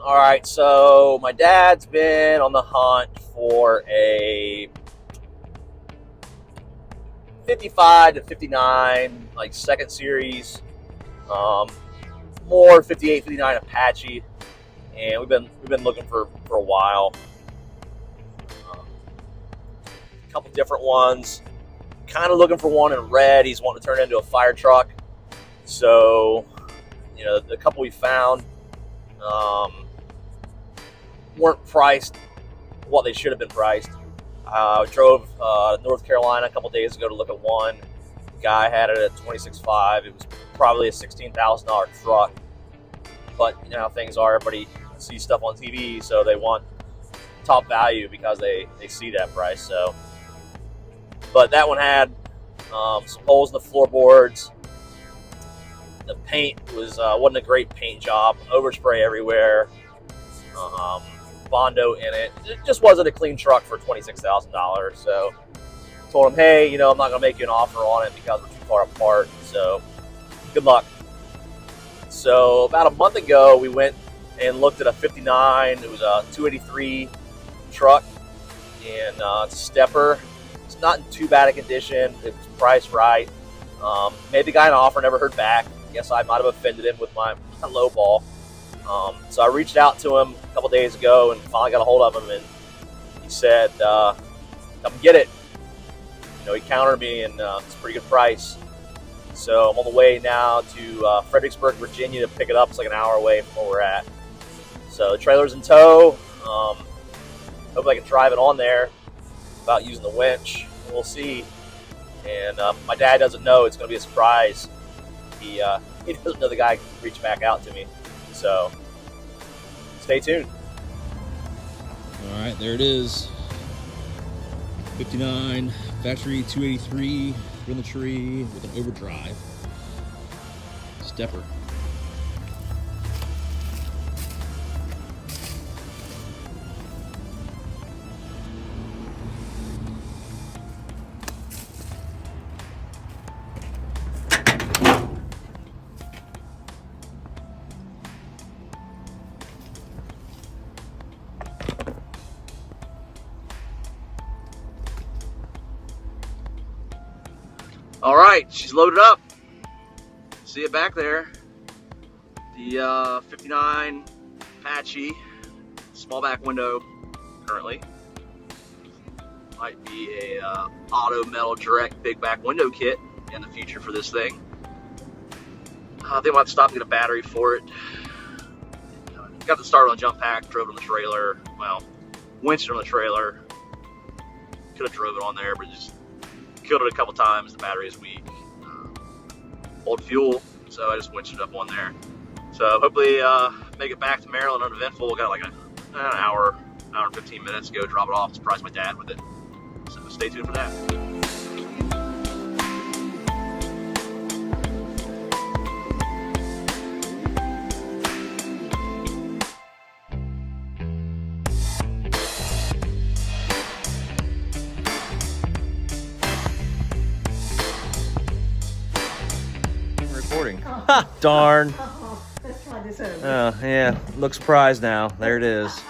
All right, so my dad's been on the hunt for a 55 to 59, like second series, more 58, 59 Apache, and we've been looking for a while. A couple different ones. Kind of looking for one in red. He's wanting to turn it into a fire truck. So, you know, the couple we found weren't priced what they should have been priced. I drove North Carolina a couple days ago to look at one. The guy had it at $26,500. It was probably a $16,000 truck. But you know how things are. Everybody sees stuff on TV, so they want top value because they see that price. So, but that one had some holes in the floorboards. The paint wasn't a great paint job. Overspray everywhere. Bondo in it. It just wasn't a clean truck for $26,000. So I told him, hey, you know, I'm not going to make you an offer on it because we're too far apart. So good luck. So about a month ago, we went and looked at a 59. It was a 283 truck, and it's a stepper. It's not in too bad a condition. It was priced right. Made the guy an offer, never heard back. Guess I might have offended him with my low ball. So I reached out to him a couple days ago and finally got a hold of him, and he said, come get it. You know, he countered me, and it's a pretty good price. So I'm on the way now to Fredericksburg, Virginia to pick it up. It's like an hour away from where we're at. So the trailer's in tow. Hope I can drive it on there without using the winch. We'll see. And my dad doesn't know. It's going to be a surprise. He doesn't know the guy reached back out to me. So stay tuned. All right, there it is. 59 factory 283 from the tree with an overdrive stepper. All right, she's loaded up. See it back there. The 59 Apache, small back window currently. Might be a auto metal direct big back window kit in the future for this thing. They might stop and get a battery for it. Got the start on jump pack, drove it on the trailer. Well, winched it on the trailer. Could have drove it on there, but just killed it a couple times. The battery is weak. Old fuel, so I just winched it up on there. So hopefully make it back to Maryland uneventful. Got like an hour and 15 minutes to go drop it off. Surprise my dad with it. So stay tuned for that. Darn. Let's try this over. Oh, yeah. Look surprised now. There it is.